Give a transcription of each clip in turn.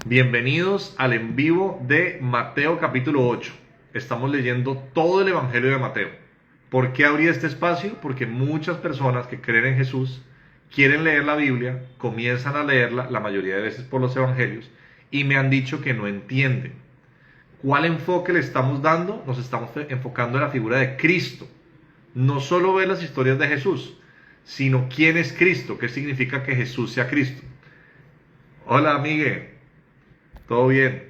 Bienvenidos al en vivo de Mateo capítulo 8. Estamos leyendo todo el Evangelio de Mateo. ¿Por qué abrí este espacio? Porque muchas personas que creen en Jesús quieren leer la Biblia, comienzan a leerla la mayoría de veces por los Evangelios y me han dicho que no entienden. ¿Cuál enfoque le estamos dando? Nos estamos enfocando en la figura de Cristo. No solo ver las historias de Jesús, sino quién es Cristo, qué significa que Jesús sea Cristo. Hola, amigue. ¿Todo bien?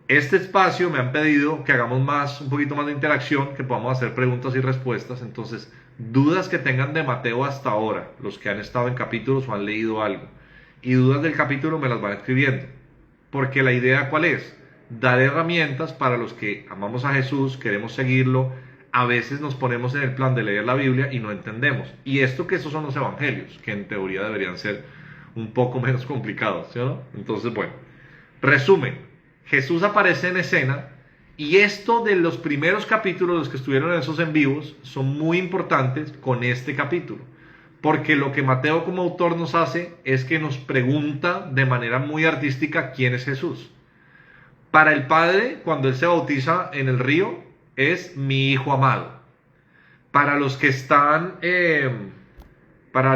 Este espacio me han pedido que hagamos un poquito más de interacción, que podamos hacer preguntas y respuestas. Entonces, dudas que tengan de Mateo hasta ahora, los que han estado en capítulos o han leído algo, y dudas del capítulo me las van escribiendo. Porque la idea, ¿cuál es? Dar herramientas para los que amamos a Jesús, queremos seguirlo. A veces nos ponemos en el plan de leer la Biblia y no entendemos. Y esto que esos son los evangelios, que en teoría deberían ser un poco menos complicados, ¿sí o no? Entonces, bueno. Resumen, Jesús aparece en escena y esto de los primeros capítulos, los que estuvieron en esos en vivos, son muy importantes con este capítulo. Porque lo que Mateo como autor nos hace es que nos pregunta de manera muy artística quién es Jesús. Para el Padre, cuando Él se bautiza en el río, es mi Hijo amado. Para los que están, para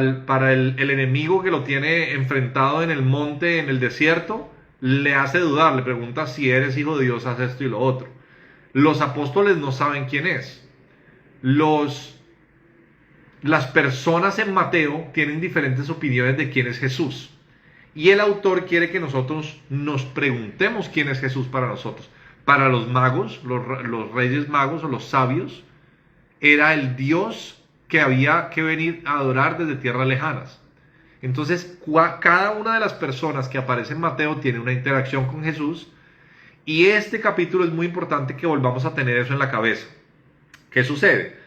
el enemigo que lo tiene enfrentado en el monte, en el desierto, le hace dudar, le pregunta si eres hijo de Dios, haz esto y lo otro. Los apóstoles no saben quién es. Las personas en Mateo tienen diferentes opiniones de quién es Jesús. Y el autor quiere que nosotros nos preguntemos quién es Jesús para nosotros. Para los magos, los reyes magos o los sabios, era el Dios que había que venir a adorar desde tierras lejanas. Entonces, cada una de las personas que aparece en Mateo tiene una interacción con Jesús y este capítulo es muy importante que volvamos a tener eso en la cabeza. ¿Qué sucede?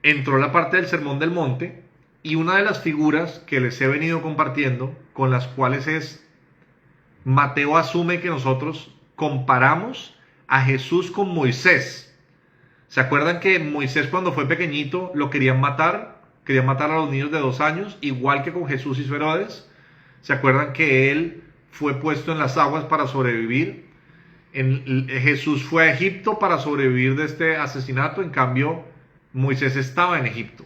Entró la parte del Sermón del Monte y una de las figuras que les he venido compartiendo, con las cuales Mateo asume que nosotros comparamos a Jesús con Moisés. ¿Se acuerdan que Moisés cuando fue pequeñito lo querían matar? Querían matar a los niños de 2 años, igual que con Jesús hizo Herodes. ¿Se acuerdan que él fue puesto en las aguas para sobrevivir? Jesús fue a Egipto para sobrevivir de este asesinato, en cambio Moisés estaba en Egipto.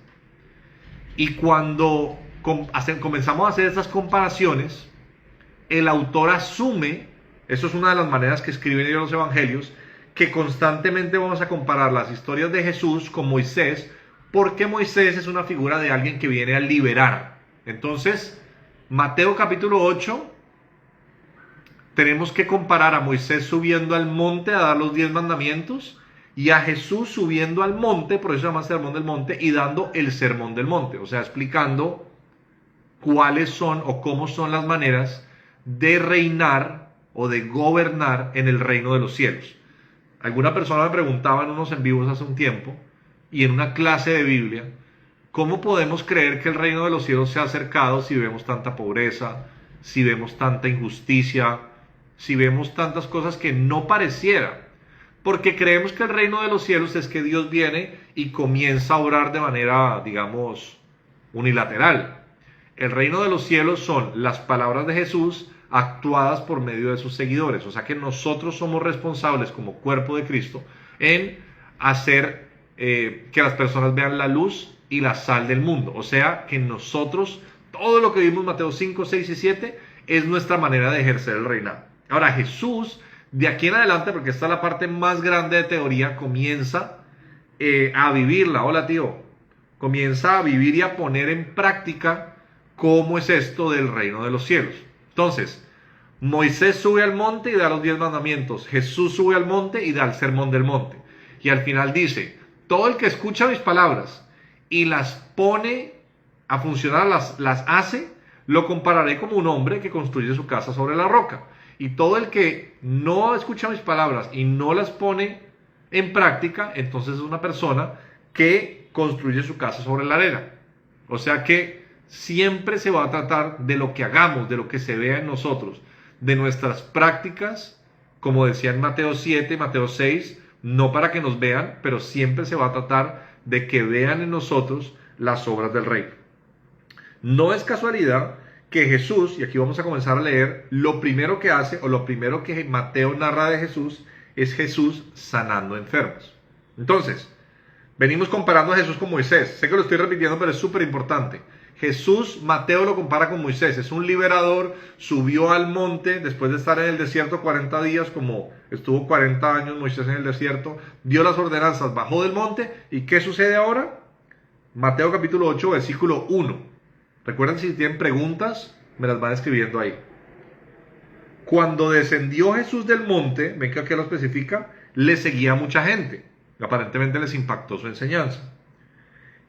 Y cuando comenzamos a hacer estas comparaciones, el autor asume, eso es una de las maneras que escriben ellos los evangelios, que constantemente vamos a comparar las historias de Jesús con Moisés, porque Moisés es una figura de alguien que viene a liberar. Entonces, Mateo capítulo 8, tenemos que comparar a Moisés subiendo al monte a dar los 10 mandamientos y a Jesús subiendo al monte, por eso se llama Sermón del Monte, y dando el Sermón del Monte, o sea, explicando cuáles son o cómo son las maneras de reinar o de gobernar en el reino de los cielos. Alguna persona me preguntaba en unos en vivos hace un tiempo, y en una clase de Biblia, ¿cómo podemos creer que el reino de los cielos se ha acercado si vemos tanta pobreza, si vemos tanta injusticia, si vemos tantas cosas que no pareciera? Porque creemos que el reino de los cielos es que Dios viene y comienza a obrar de manera, digamos, unilateral. El reino de los cielos son las palabras de Jesús actuadas por medio de sus seguidores. O sea que nosotros somos responsables como cuerpo de Cristo en hacer que las personas vean la luz y la sal del mundo. O sea que nosotros, todo lo que vimos en Mateo 5, 6 y 7 es nuestra manera de ejercer el reinado. Ahora Jesús, de aquí en adelante, porque esta es la parte más grande de teoría, comienza a vivirla. Hola tío. Comienza a vivir y a poner en práctica cómo es esto del reino de los cielos. Entonces, Moisés sube al monte y da los 10 mandamientos. Jesús sube al monte y da el sermón del monte. Y al final dice: todo el que escucha mis palabras y las pone a funcionar, las hace, lo compararé como un hombre que construye su casa sobre la roca. Y todo el que no escucha mis palabras y no las pone en práctica, entonces es una persona que construye su casa sobre la arena. O sea que siempre se va a tratar de lo que hagamos, de lo que se vea en nosotros, de nuestras prácticas, como decía en Mateo 7, Mateo 6, no para que nos vean, pero siempre se va a tratar de que vean en nosotros las obras del reino. No es casualidad que Jesús, y aquí vamos a comenzar a leer, lo primero que hace, o lo primero que Mateo narra de Jesús, es Jesús sanando enfermos. Entonces, venimos comparando a Jesús con Moisés. Sé que lo estoy repitiendo, pero es súper importante. Jesús, Mateo lo compara con Moisés. Es un liberador, subió al monte después de estar en el desierto 40 días, como estuvo 40 años Moisés en el desierto, dio las ordenanzas, bajó del monte. ¿Y qué sucede ahora? Mateo capítulo 8, versículo 1. Recuerden, si tienen preguntas, me las van escribiendo ahí. Cuando descendió Jesús del monte, ven que aquí lo especifica, le seguía mucha gente. Aparentemente les impactó su enseñanza.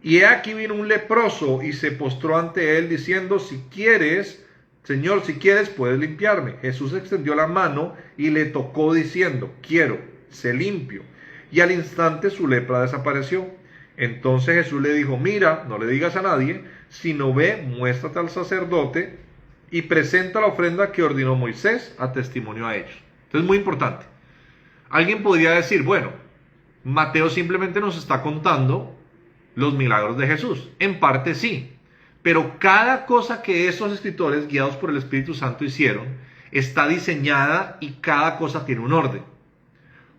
Y he aquí vino un leproso y se postró ante él diciendo, si quieres, Señor, si quieres, puedes limpiarme. Jesús extendió la mano y le tocó diciendo, quiero, sé limpio. Y al instante su lepra desapareció. Entonces Jesús le dijo, mira, no le digas a nadie, sino ve, muéstrate al sacerdote y presenta la ofrenda que ordenó Moisés a testimonio a ellos. Entonces, muy importante. Alguien podría decir, bueno, Mateo simplemente nos está contando los milagros de Jesús. En parte sí, pero cada cosa que esos escritores, guiados por el Espíritu Santo, hicieron, está diseñada y cada cosa tiene un orden.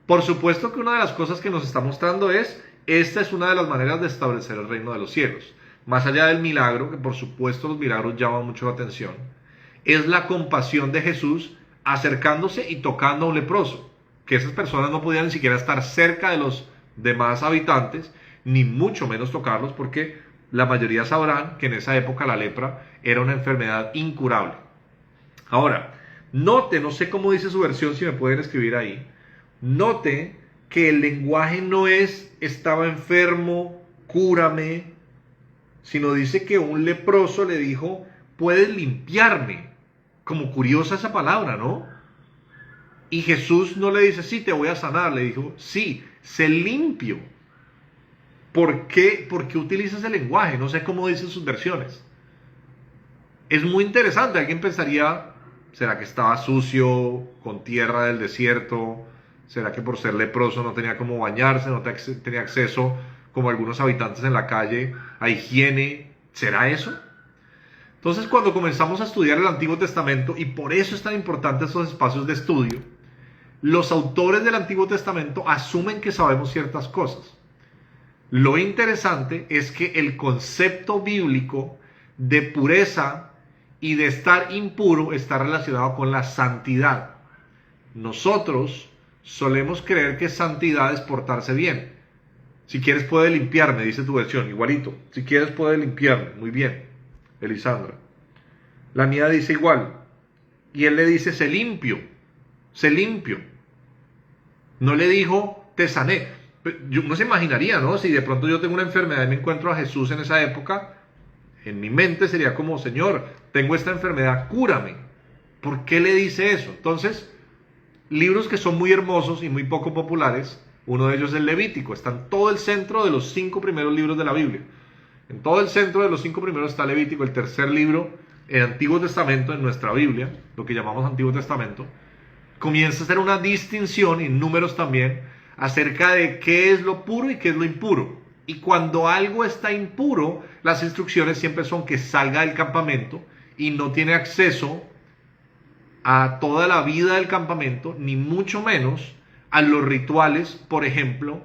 Por supuesto que una de las cosas que nos está mostrando es, esta es una de las maneras de establecer el reino de los cielos. Más allá del milagro, que por supuesto los milagros llaman mucho la atención, es la compasión de Jesús acercándose y tocando a un leproso, que esas personas no podían ni siquiera estar cerca de los demás habitantes, ni mucho menos tocarlos, porque la mayoría sabrán que en esa época la lepra era una enfermedad incurable. Ahora, note, no sé cómo dice su versión, si me pueden escribir ahí, note que el lenguaje no es estaba enfermo, cúrame, sino dice que un leproso le dijo, puedes limpiarme. Como curiosa esa palabra, ¿no? Y Jesús no le dice, sí, te voy a sanar, le dijo, sí, sé limpio. ¿Por qué? ¿Por qué utiliza ese lenguaje? No sé cómo dicen sus versiones. Es muy interesante. Alguien pensaría, ¿será que estaba sucio, con tierra del desierto? ¿Será que por ser leproso no tenía cómo bañarse, no tenía acceso, como algunos habitantes en la calle, a higiene? ¿Será eso? Entonces, cuando comenzamos a estudiar el Antiguo Testamento, y por eso es tan importante estos espacios de estudio, los autores del Antiguo Testamento asumen que sabemos ciertas cosas. Lo interesante es que el concepto bíblico de pureza y de estar impuro está relacionado con la santidad. Nosotros solemos creer que santidad es portarse bien. Si quieres puede limpiarme, dice tu versión, igualito. Si quieres puede limpiarme, muy bien, Elisandra. La mía dice igual. Y él le dice, sé limpio, sé limpio. No le dijo, te sané. Uno se imaginaría, ¿no? Si de pronto yo tengo una enfermedad y me encuentro a Jesús en esa época, en mi mente sería como, Señor, tengo esta enfermedad, cúrame. ¿Por qué le dice eso? Entonces, libros que son muy hermosos y muy poco populares, uno de ellos es el Levítico, está en todo el centro de los 5 primeros libros de la Biblia. En todo el centro de los 5 primeros está Levítico, el tercer libro, el Antiguo Testamento, en nuestra Biblia, lo que llamamos Antiguo Testamento, comienza a hacer una distinción, y números también, acerca de qué es lo puro y qué es lo impuro. Y cuando algo está impuro, las instrucciones siempre son que salga del campamento y no tiene acceso a toda la vida del campamento, ni mucho menos a los rituales, por ejemplo,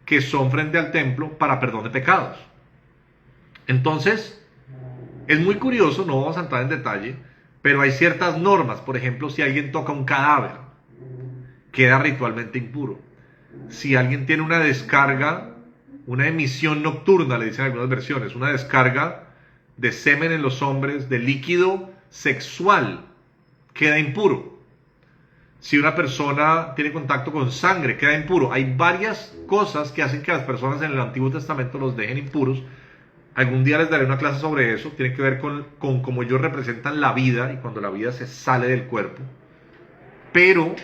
que son frente al templo para perdón de pecados. Entonces, es muy curioso, no vamos a entrar en detalle, pero hay ciertas normas. Por ejemplo, si alguien toca un cadáver, queda ritualmente impuro. Si alguien tiene una descarga, una emisión nocturna, le dicen algunas versiones, una descarga de semen en los hombres, de líquido sexual, queda impuro. Si una persona tiene contacto con sangre, queda impuro. Hay varias cosas que hacen que las personas en el Antiguo Testamento los dejen impuros. Algún día les daré una clase sobre eso. Tiene que ver con cómo ellos representan la vida y cuando la vida se sale del cuerpo. Pero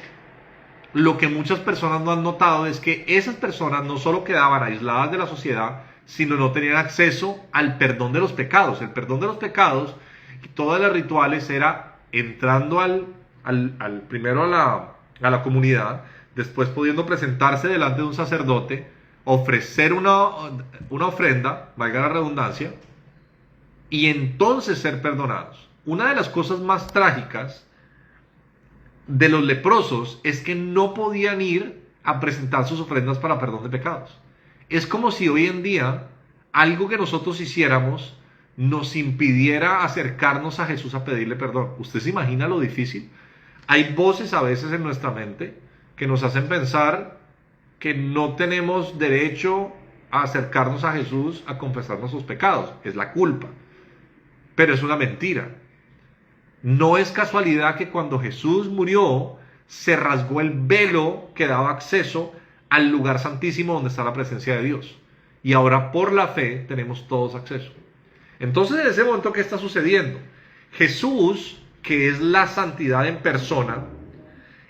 lo que muchas personas no han notado es que esas personas no solo quedaban aisladas de la sociedad, sino no tenían acceso al perdón de los pecados. El perdón de los pecados y todas las rituales era entrando primero a la comunidad, después pudiendo presentarse delante de un sacerdote, ofrecer una ofrenda, valga la redundancia, y entonces ser perdonados. una de las cosas más trágicas de los leprosos es que no podían ir a presentar sus ofrendas para perdón de pecados. Es como si hoy en día algo que nosotros hiciéramos nos impidiera acercarnos a Jesús a pedirle perdón. ¿Usted se imagina lo difícil? Hay voces a veces en nuestra mente que nos hacen pensar que no tenemos derecho a acercarnos a Jesús a confesar nuestros pecados. Es la culpa. Pero es una mentira. No es casualidad que cuando Jesús murió, se rasgó el velo que daba acceso al lugar santísimo donde está la presencia de Dios. Y ahora por la fe tenemos todos acceso. Entonces en ese momento, ¿qué está sucediendo? Jesús, que es la santidad en persona,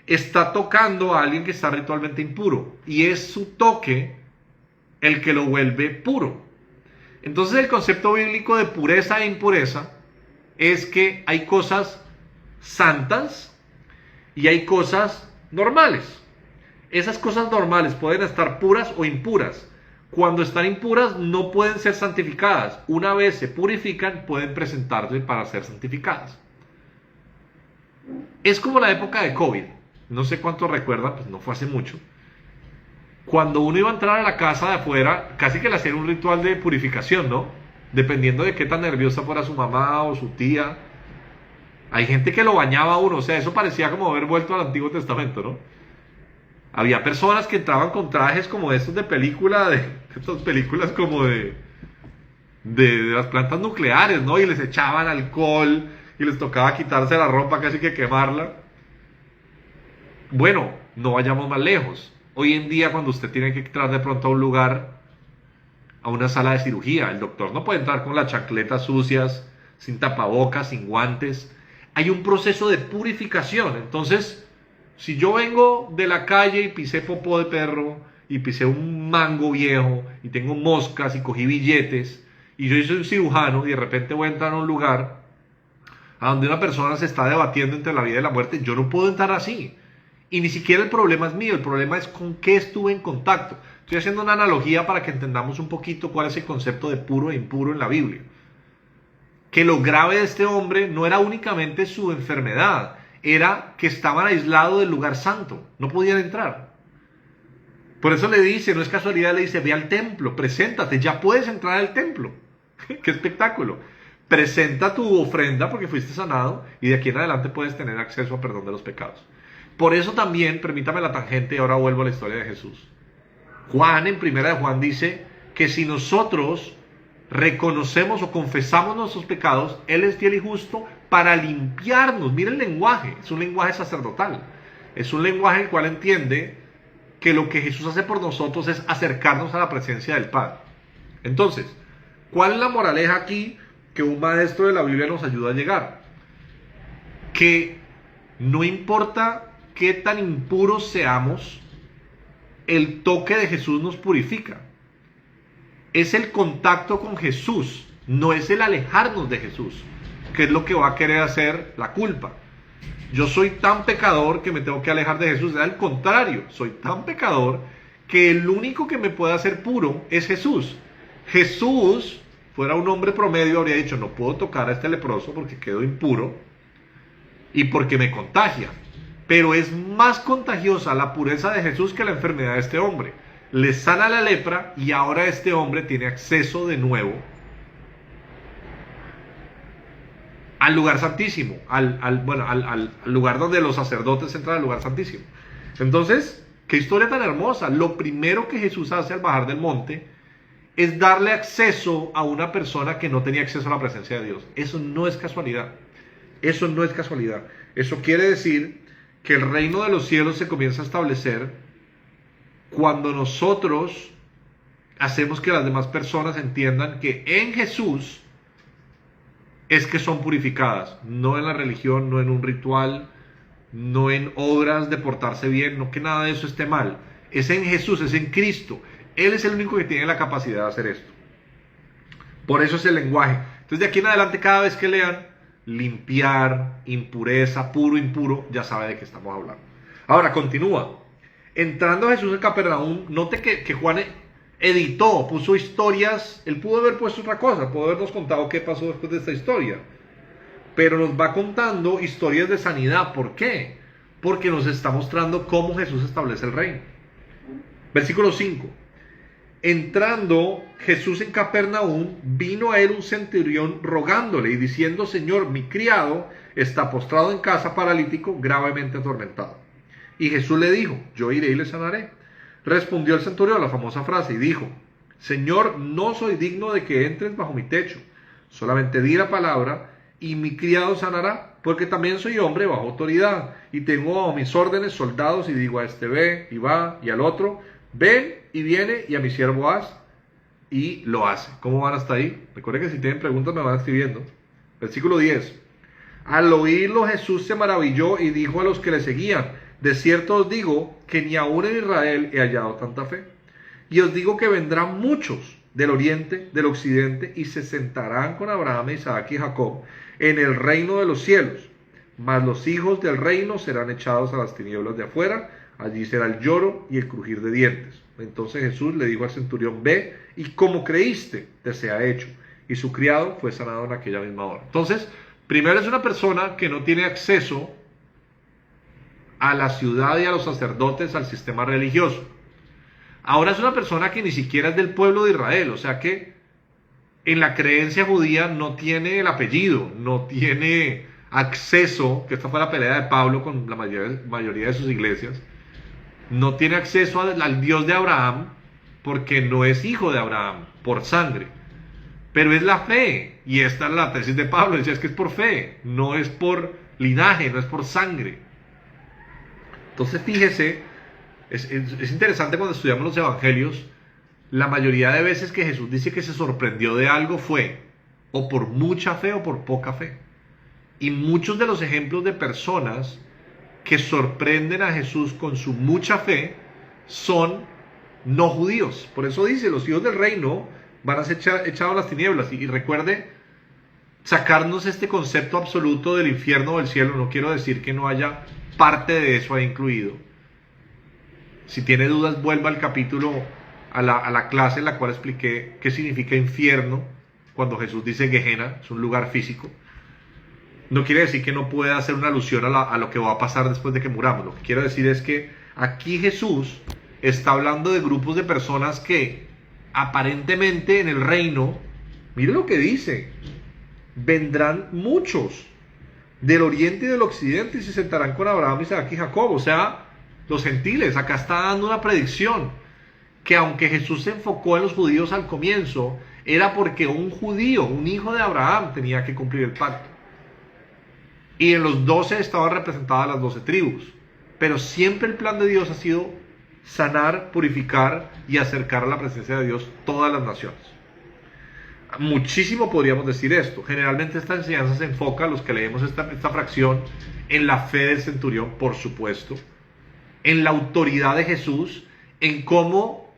está tocando a alguien que está ritualmente impuro. Y es su toque el que lo vuelve puro. Entonces el concepto bíblico de pureza e impureza es que hay cosas santas y hay cosas normales. Esas cosas normales pueden estar puras o impuras. Cuando están impuras no pueden ser santificadas. Una vez se purifican, pueden presentarse para ser santificadas. Es como la época de COVID. No sé cuánto recuerdan, pues no fue hace mucho. Cuando uno iba a entrar a la casa de afuera, casi que le hacían un ritual de purificación, ¿no? Dependiendo de qué tan nerviosa fuera su mamá o su tía. Hay gente que lo bañaba a uno, o sea, eso parecía como haber vuelto al Antiguo Testamento, ¿no? Había personas que entraban con trajes como estos de película, de estas películas como de las plantas nucleares, ¿no? Y les echaban alcohol y les tocaba quitarse la ropa, casi que quemarla. Bueno, no vayamos más lejos. Hoy en día, cuando usted tiene que entrar de pronto a un lugar, a una sala de cirugía, el doctor no puede entrar con las chancletas sucias, sin tapabocas, sin guantes. Hay un proceso de purificación. Entonces, si yo vengo de la calle y pisé popó de perro, y pisé un mango viejo, y tengo moscas, y cogí billetes, y yo soy un cirujano, y de repente voy a entrar a un lugar a donde una persona se está debatiendo entre la vida y la muerte, yo no puedo entrar así. Y ni siquiera el problema es mío, el problema es con qué estuve en contacto. Estoy haciendo una analogía para que entendamos un poquito cuál es el concepto de puro e impuro en la Biblia. Que lo grave de este hombre no era únicamente su enfermedad, era que estaban aislados del lugar santo, no podían entrar. Por eso le dice, no es casualidad, le dice, ve al templo, preséntate, ya puedes entrar al templo. ¡Qué espectáculo! Presenta tu ofrenda porque fuiste sanado y de aquí en adelante puedes tener acceso a perdón de los pecados. Por eso también, permítame la tangente y ahora vuelvo a la historia de Jesús. Juan, en primera de Juan, dice que si nosotros reconocemos o confesamos nuestros pecados, Él es fiel y justo para limpiarnos. Mira el lenguaje, es un lenguaje sacerdotal. Es un lenguaje en el cual entiende que lo que Jesús hace por nosotros es acercarnos a la presencia del Padre. Entonces, ¿cuál es la moraleja aquí que un maestro de la Biblia nos ayuda a llegar? Que no importa qué tan impuros seamos, el toque de Jesús nos purifica. Es el contacto con Jesús, no es el alejarnos de Jesús, que es lo que va a querer hacer la culpa. Yo soy tan pecador que me tengo que alejar de Jesús. Al contrario, soy tan pecador que el único que me puede hacer puro es Jesús. Jesús, fuera un hombre promedio, habría dicho, no puedo tocar a este leproso porque quedo impuro y porque me contagia. Pero es más contagiosa la pureza de Jesús que la enfermedad de este hombre. Le sana la lepra y ahora este hombre tiene acceso de nuevo al lugar santísimo, al lugar donde los sacerdotes entran al lugar santísimo. Entonces, qué historia tan hermosa. Lo primero que Jesús hace al bajar del monte es darle acceso a una persona que no tenía acceso a la presencia de Dios. Eso no es casualidad. Eso no es casualidad. Eso quiere decir que el reino de los cielos se comienza a establecer cuando nosotros hacemos que las demás personas entiendan que en Jesús es que son purificadas, no en la religión, no en un ritual, no en obras de portarse bien, no que nada de eso esté mal. Es en Jesús, es en Cristo. Él es el único que tiene la capacidad de hacer esto. Por eso es el lenguaje. Entonces de aquí en adelante cada vez que lean limpiar, impureza, puro, impuro, ya sabe de qué estamos hablando. Ahora continúa. Entrando Jesús en Capernaum, note que Juan editó, puso historias. Él pudo haber puesto otra cosa, pudo habernos contado qué pasó después de esta historia. pero nos va contando historias de sanidad. ¿Por qué? Porque nos está mostrando cómo Jesús establece el reino. Versículo 5. Entrando Jesús en Capernaum, vino a él un centurión rogándole y diciendo: Señor, mi criado está postrado en casa, paralítico, gravemente atormentado. Y Jesús le dijo: yo iré y le sanaré. Respondió el centurión, la famosa frase, y dijo: Señor, no soy digno de que entres bajo mi techo, solamente di la palabra y mi criado sanará, porque también soy hombre bajo autoridad, y tengo a mis órdenes soldados, y digo a este ve y va, y al otro ven y viene, y a mi siervo haz, y lo hace. ¿Cómo van hasta ahí? Recuerden que si tienen preguntas me van escribiendo. Versículo 10. Al oírlo Jesús se maravilló y dijo a los que le seguían: de cierto os digo que ni aún en Israel he hallado tanta fe. Y os digo que vendrán muchos del oriente, del occidente, y se sentarán con Abraham, Isaac y Jacob en el reino de los cielos. Mas los hijos del reino serán echados a las tinieblas de afuera, allí será el lloro y el crujir de dientes. Entonces Jesús le dijo al centurión: ve, y como creíste, te sea hecho. Y su criado fue sanado en aquella misma hora. Entonces, primero es una persona que no tiene acceso a la ciudad y a los sacerdotes, al sistema religioso. Ahora es una persona que ni siquiera es del pueblo de Israel, o sea que en la creencia judía no tiene el apellido, no tiene acceso, que esta fue la pelea de Pablo con la mayoría de sus iglesias, no tiene acceso al Dios de Abraham porque no es hijo de Abraham por sangre, pero es la fe, y esta es la tesis de Pablo, decía: es que es por fe, no es por linaje, no es por sangre. Entonces fíjese, es interesante cuando estudiamos los evangelios, la mayoría de veces que Jesús dice que se sorprendió de algo fue o por mucha fe o por poca fe. Y muchos de los ejemplos de personas que sorprenden a Jesús con su mucha fe son no judíos. Por eso dice: los hijos del reino van a ser echados a las tinieblas. Y recuerde sacarnos este concepto absoluto del infierno o del cielo. No quiero decir que no haya parte de eso ahí incluido. Si tiene dudas, vuelva al capítulo, a la clase en la cual expliqué qué significa infierno, cuando Jesús dice Gehenna, es un lugar físico. No quiere decir que no pueda hacer una alusión a lo que va a pasar después de que muramos. Lo que quiero decir es que aquí Jesús está hablando de grupos de personas que aparentemente en el reino, mire lo que dice: vendrán muchos del oriente y del occidente y se sentarán con Abraham, Isaac y Jacob, o sea, los gentiles. Acá está dando una predicción que, aunque Jesús se enfocó en los judíos al comienzo, era porque un judío, un hijo de Abraham, tenía que cumplir el pacto. Y en los 12 estaban representadas las 12 tribus, pero siempre el plan de Dios ha sido sanar, purificar y acercar a la presencia de Dios todas las naciones. Muchísimo podríamos decir esto. Generalmente esta enseñanza se enfoca, los que leemos esta fracción, en la fe del centurión, por supuesto, en la autoridad de Jesús, en cómo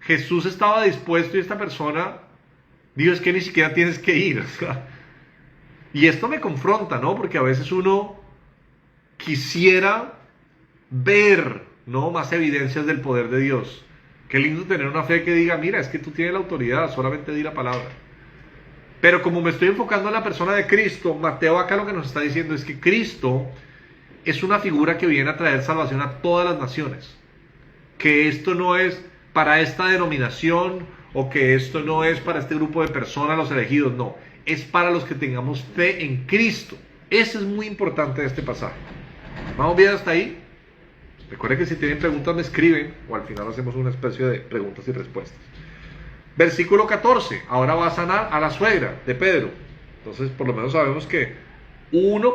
Jesús estaba dispuesto y esta persona dijo: es que ni siquiera tienes que ir. Y esto me confronta, ¿no? Porque a veces uno quisiera ver, ¿no?, más evidencias del poder de Dios. Qué lindo tener una fe que diga: mira, es que tú tienes la autoridad, solamente di la palabra. Pero como me estoy enfocando en la persona de Cristo, Mateo acá lo que nos está diciendo es que Cristo es una figura que viene a traer salvación a todas las naciones. Que esto no es para esta denominación, o que esto no es para este grupo de personas, los elegidos, no. Es para los que tengamos fe en Cristo. Eso es muy importante de este pasaje. ¿Vamos bien hasta ahí? Recuerden que si tienen preguntas me escriben, o al final hacemos una especie de preguntas y respuestas. Versículo 14. Ahora va a sanar a la suegra de Pedro. Entonces por lo menos sabemos que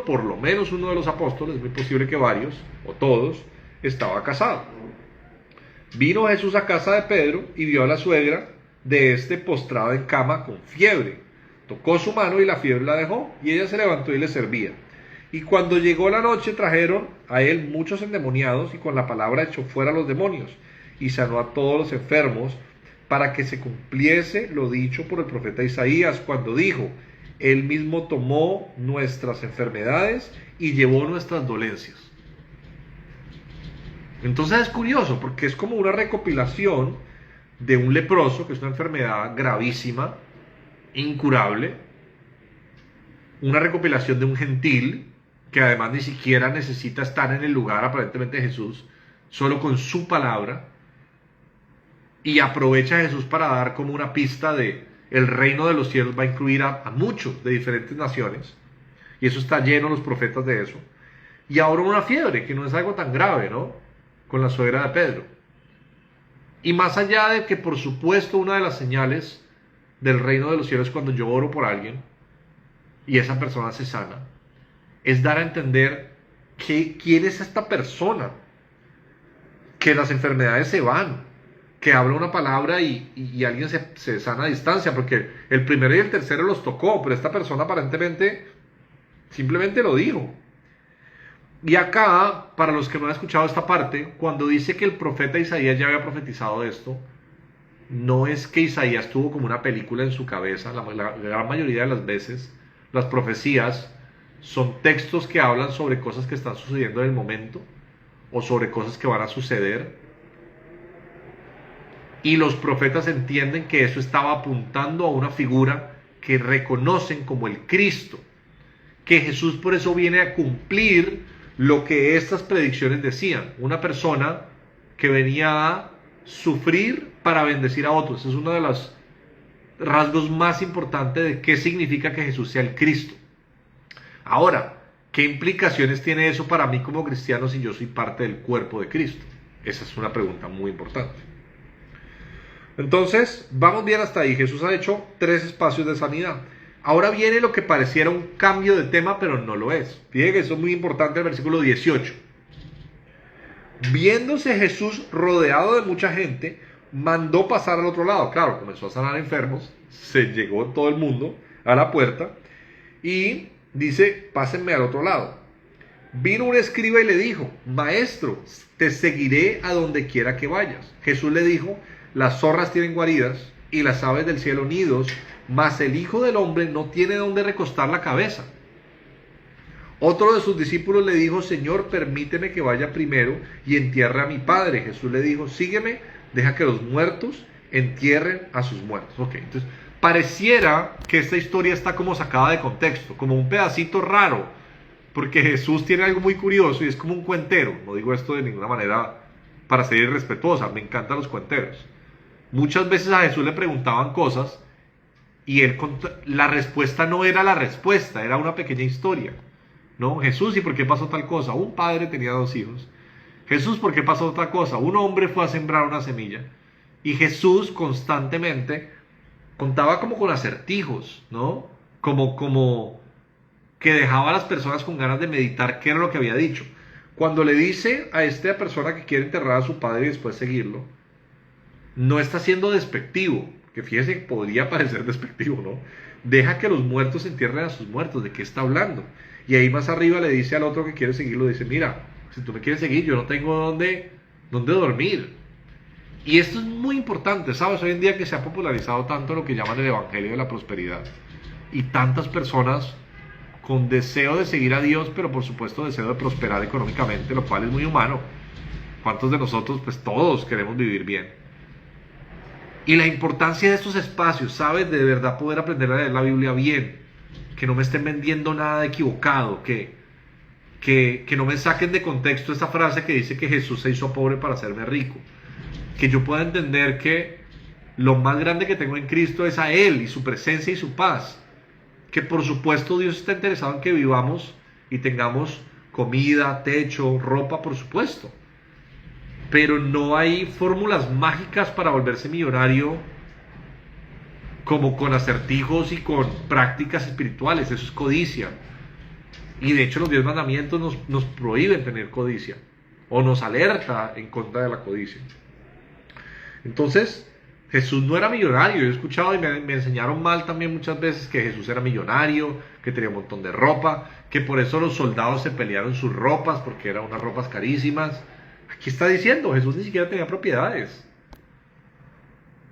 por lo menos uno de los apóstoles, es muy posible que varios, o todos, estaba casado. Vino Jesús a casa de Pedro y vio a la suegra de este postrada en cama con fiebre. Tocó su mano y la fiebre la dejó, y ella se levantó y le servía. Y cuando llegó la noche trajeron a él muchos endemoniados, y con la palabra echó fuera a los demonios, y sanó a todos los enfermos, para que se cumpliese lo dicho por el profeta Isaías, cuando dijo: Él mismo tomó nuestras enfermedades y llevó nuestras dolencias. Entonces es curioso, porque es como una recopilación de un leproso, que es una enfermedad gravísima, incurable, una recopilación de un gentil que además ni siquiera necesita estar en el lugar aparentemente de Jesús, solo con su palabra, y aprovecha a Jesús para dar como una pista de el reino de los cielos va a incluir a muchos de diferentes naciones, y eso está lleno los profetas de eso. Y ahora una fiebre, que no es algo tan grave, ¿no? Con la suegra de Pedro. Y más allá de que, por supuesto, una de las señales del reino de los cielos es cuando yo oro por alguien y esa persona se sana, es dar a entender quién es esta persona, que las enfermedades se van, que habla una palabra y alguien se sana a distancia, porque el primero y el tercero los tocó, pero esta persona aparentemente simplemente lo dijo. Y acá, para los que no han escuchado esta parte, cuando dice que el profeta Isaías ya había profetizado esto, no es que Isaías tuvo como una película en su cabeza. La gran mayoría de las veces las profecías son textos que hablan sobre cosas que están sucediendo en el momento o sobre cosas que van a suceder, y los profetas entienden que eso estaba apuntando a una figura que reconocen como el Cristo, que Jesús por eso viene a cumplir lo que estas predicciones decían, una persona que venía a sufrir para bendecir a otros. Es uno de los rasgos más importantes de qué significa que Jesús sea el Cristo. Ahora, ¿qué implicaciones tiene eso para mí como cristiano si yo soy parte del cuerpo de Cristo? Esa es una pregunta muy importante. Entonces, vamos bien hasta ahí. Jesús ha hecho 3 espacios de sanidad. Ahora viene lo que pareciera un cambio de tema, pero no lo es. Fíjense que eso es muy importante, el versículo 18. Viéndose Jesús rodeado de mucha gente, mandó pasar al otro lado. Claro, comenzó a sanar enfermos, se llegó todo el mundo a la puerta y dice, pásenme al otro lado. Vino un escriba y le dijo, maestro, te seguiré a donde quiera que vayas. Jesús le dijo, las zorras tienen guaridas y las aves del cielo nidos, mas el Hijo del Hombre no tiene donde recostar la cabeza. Otro de sus discípulos le dijo, Señor, permíteme que vaya primero y entierre a mi padre. Jesús le dijo, sígueme, deja que los muertos entierren a sus muertos. Ok, entonces pareciera que esta historia está como sacada de contexto, como un pedacito raro, porque Jesús tiene algo muy curioso y es como un cuentero. No digo esto de ninguna manera para ser irrespetuosa, me encantan los cuenteros. Muchas veces a Jesús le preguntaban cosas y la respuesta no era la respuesta, era una pequeña historia. ¿No? Jesús, ¿y por qué pasó tal cosa? Un padre tenía 2 hijos. Jesús, ¿por qué pasó otra cosa? Un hombre fue a sembrar una semilla. Y Jesús constantemente contaba como con acertijos, ¿no? Como que dejaba a las personas con ganas de meditar qué era lo que había dicho. Cuando le dice a esta persona que quiere enterrar a su padre y después seguirlo, no está siendo despectivo, que fíjese que podría parecer despectivo, ¿no? Deja que los muertos entierren a sus muertos. ¿De qué está hablando? Y ahí más arriba le dice al otro que quiere seguirlo, dice, mira, si tú me quieres seguir, yo no tengo dónde dormir. Y esto es muy importante, ¿sabes? Hoy en día que se ha popularizado tanto lo que llaman el Evangelio de la Prosperidad. Y tantas personas con deseo de seguir a Dios, pero por supuesto deseo de prosperar económicamente, lo cual es muy humano. ¿Cuántos de nosotros, pues todos queremos vivir bien? Y la importancia de estos espacios, ¿sabes? De verdad poder aprender a leer la Biblia bien. Que no me estén vendiendo nada equivocado, que no me saquen de contexto esa frase que dice que Jesús se hizo pobre para hacerme rico. Que yo pueda entender que lo más grande que tengo en Cristo es a Él y su presencia y su paz. Que por supuesto Dios está interesado en que vivamos y tengamos comida, techo, ropa, por supuesto. Pero no hay fórmulas mágicas para volverse millonario como con acertijos y con prácticas espirituales. Eso es codicia. Y de hecho los 10 mandamientos nos prohíben tener codicia, o nos alerta en contra de la codicia. Entonces, Jesús no era millonario. Yo he escuchado y me enseñaron mal también muchas veces que Jesús era millonario, que tenía un montón de ropa, que por eso los soldados se pelearon sus ropas, porque eran unas ropas carísimas. Aquí está diciendo, Jesús ni siquiera tenía propiedades.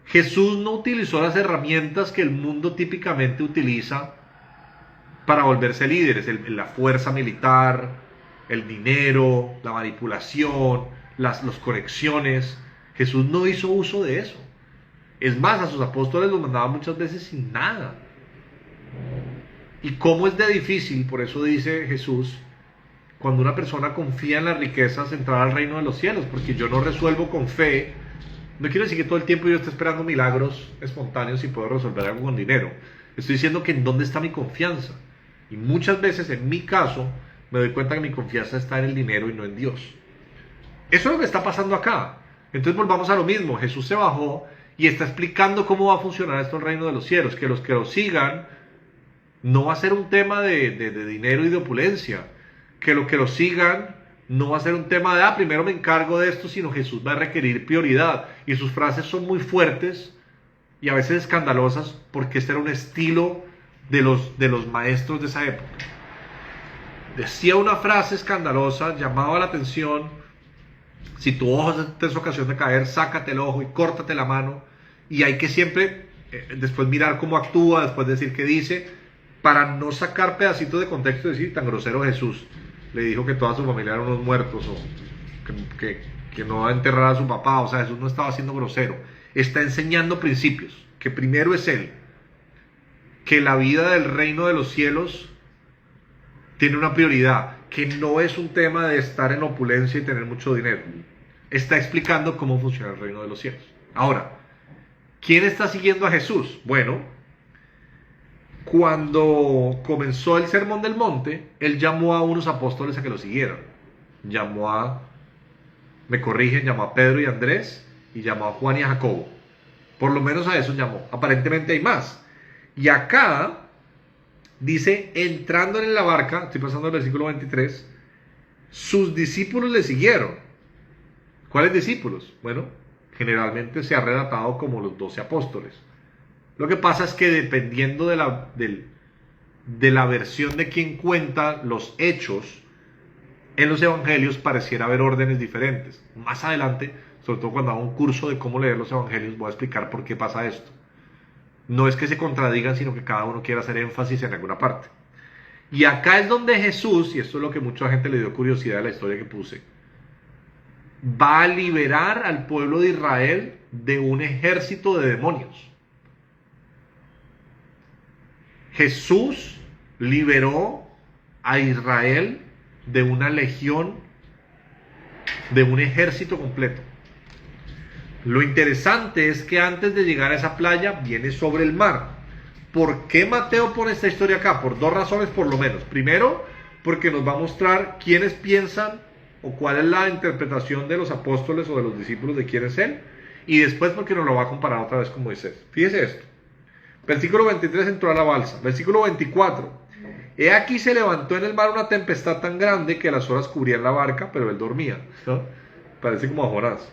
Jesús no utilizó las herramientas que el mundo típicamente utiliza para volverse líderes, la fuerza militar, el dinero, la manipulación, las conexiones. Jesús no hizo uso de eso. Es más, a sus apóstoles los mandaba muchas veces sin nada. Y cómo es de difícil, por eso dice Jesús, cuando una persona confía en las riquezas, entrar al reino de los cielos, porque yo no resuelvo con fe. No quiero decir que todo el tiempo yo esté esperando milagros espontáneos y puedo resolver algo con dinero. Estoy diciendo que en dónde está mi confianza. Y muchas veces, en mi caso, me doy cuenta que mi confianza está en el dinero y no en Dios. Eso es lo que está pasando acá. Entonces volvamos a lo mismo. Jesús se bajó y está explicando cómo va a funcionar esto en el reino de los cielos. Que los que lo sigan no va a ser un tema de dinero y de opulencia. Que lo que lo sigan no va a ser un tema de, primero me encargo de esto, sino Jesús va a requerir prioridad. Y sus frases son muy fuertes y a veces escandalosas, porque este era un estilo de los maestros de esa época. Decía una frase escandalosa, llamaba la atención: si tu ojo es ocasión de caer, sácate el ojo y córtate la mano. Y hay que siempre después mirar cómo actúa, después decir qué dice, para no sacar pedacitos de contexto y decir, tan grosero Jesús le dijo que toda su familia eran unos muertos, o que no va a enterrar a su papá. O sea, Jesús no estaba siendo grosero, está enseñando principios, que primero es Él, que la vida del reino de los cielos tiene una prioridad, que no es un tema de estar en opulencia y tener mucho dinero. Está explicando cómo funciona el reino de los cielos. Ahora, ¿quién está siguiendo a Jesús? Bueno, cuando comenzó el Sermón del Monte, Él llamó a unos apóstoles a que lo siguieran. Llamó a Pedro y Andrés, y llamó a Juan y a Jacobo. Por lo menos a esos llamó. Aparentemente hay más. Y acá dice, entrando en la barca, estoy pasando al versículo 23, sus discípulos le siguieron. ¿Cuáles discípulos? Bueno, generalmente se ha relatado como los 12 apóstoles. Lo que pasa es que dependiendo de la versión de quien cuenta los hechos, en los evangelios pareciera haber órdenes diferentes. Más adelante, sobre todo cuando hago un curso de cómo leer los evangelios, voy a explicar por qué pasa esto. No es que se contradigan, sino que cada uno quiere hacer énfasis en alguna parte. Y acá es donde Jesús, y esto es lo que mucha gente le dio curiosidad de la historia que puse, va a liberar al pueblo de Israel de un ejército de demonios. Jesús liberó a Israel de una legión, de un ejército completo. Lo interesante es que antes de llegar a esa playa viene sobre el mar. ¿Por qué Mateo pone esta historia acá? Por dos razones por lo menos. Primero, porque nos va a mostrar quiénes piensan o cuál es la interpretación de los apóstoles o de los discípulos de quién es Él. Y después porque nos lo va a comparar otra vez con Moisés. Fíjese esto. Versículo 23, entró a la balsa. Versículo 24. He aquí se levantó en el mar una tempestad tan grande que las olas cubrían la barca, pero él dormía. ¿No? Parece como a Jonás.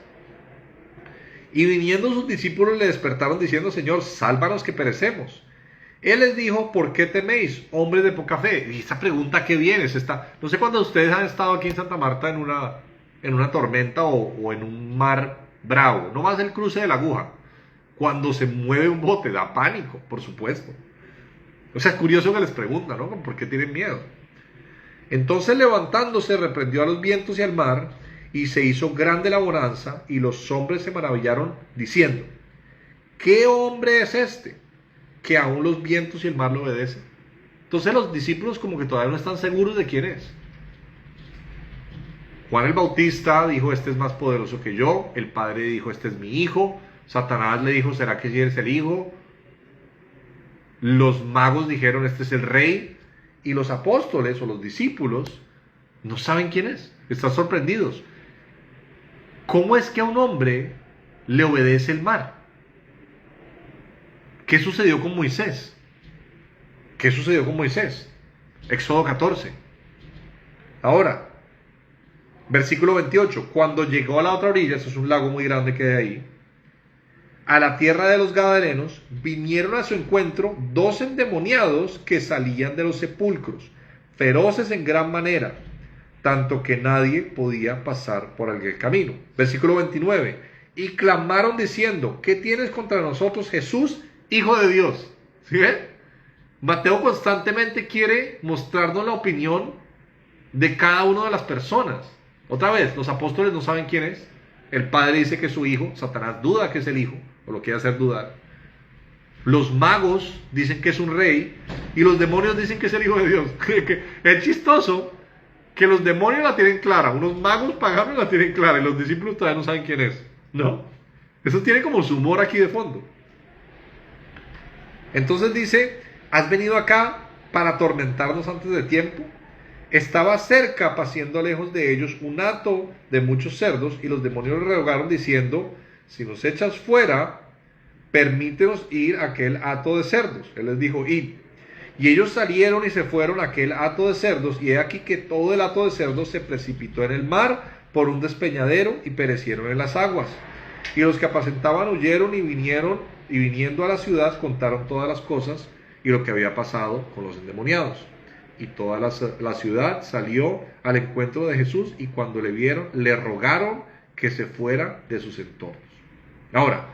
Y viniendo sus discípulos le despertaron diciendo, Señor, sálvanos que perecemos. Él les dijo, ¿por qué teméis, hombres de poca fe? Y esta pregunta, ¿qué viene? No sé cuándo ustedes han estado aquí en Santa Marta en una tormenta o en un mar bravo. No más el cruce de la aguja. Cuando se mueve un bote, da pánico, por supuesto. O sea, es curioso que les preguntan, ¿no? ¿Por qué tienen miedo? Entonces levantándose, reprendió a los vientos y al mar, y se hizo grande la bonanza, y los hombres se maravillaron, diciendo, ¿qué hombre es este, que aún los vientos y el mar lo obedecen? Entonces los discípulos como que todavía no están seguros de quién es. Juan el Bautista dijo, este es más poderoso que yo. El Padre dijo, este es mi hijo. Satanás le dijo, ¿será que sí eres el hijo? Los magos dijeron, este es el rey. Y los apóstoles o los discípulos no saben quién es. Están sorprendidos. ¿Cómo es que a un hombre le obedece el mar? ¿Qué sucedió con Moisés? ¿Qué sucedió con Moisés? Éxodo 14. Ahora, versículo 28. Cuando llegó a la otra orilla, eso es un lago muy grande que hay ahí, a la tierra de los Gadarenos, vinieron a su encuentro 2 endemoniados que salían de los sepulcros, feroces en gran manera, tanto que nadie podía pasar por aquel camino. Versículo 29. Y clamaron diciendo, ¿qué tienes contra nosotros, Jesús, Hijo de Dios? ¿Sí ven? Mateo constantemente quiere mostrarnos la opinión de cada una de las personas. Otra vez, los apóstoles no saben quién es. El Padre dice que es su hijo. Satanás duda que es el hijo, o lo quiere hacer dudar. Los magos dicen que es un rey y los demonios dicen que es el Hijo de Dios. Es chistoso que los demonios la tienen clara, unos magos paganos la tienen clara y los discípulos todavía no saben quién es. ¿No? Eso tiene como su humor aquí de fondo. Entonces dice, ¿has venido acá para atormentarnos antes de tiempo? Estaba cerca, paciendo lejos de ellos, un hato de muchos cerdos, y los demonios le rogaron diciendo, si nos echas fuera, permítenos ir a aquel hato de cerdos. Él les dijo, id. Y ellos salieron y se fueron a aquel hato de cerdos, y he aquí que todo el hato de cerdos se precipitó en el mar por un despeñadero y perecieron en las aguas. Y los que apacentaban huyeron y viniendo a la ciudad contaron todas las cosas y lo que había pasado con los endemoniados. Y toda la ciudad salió al encuentro de Jesús, y cuando le vieron, le rogaron que se fuera de sus entornos. Ahora,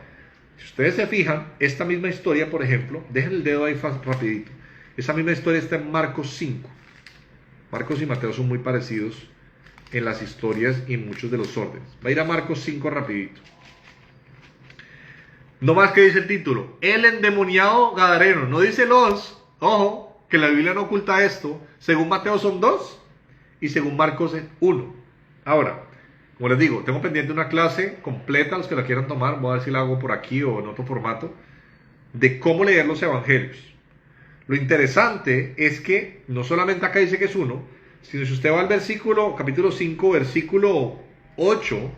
si ustedes se fijan, esta misma historia, por ejemplo, dejen el dedo ahí rapidito. Esa misma historia está en Marcos 5. Marcos y Mateo son muy parecidos en las historias y en muchos de los órdenes. Va a ir a Marcos 5 rapidito. No más que dice el título, el endemoniado gadareno. No dice los, ojo, que la Biblia no oculta esto. Según Mateo son 2 y según Marcos es 1. Ahora, como les digo, tengo pendiente una clase completa, los que la quieran tomar, voy a ver si la hago por aquí o en otro formato, de cómo leer los evangelios. Lo interesante es que no solamente acá dice que es 1, sino si usted va al versículo, capítulo 5, versículo 8,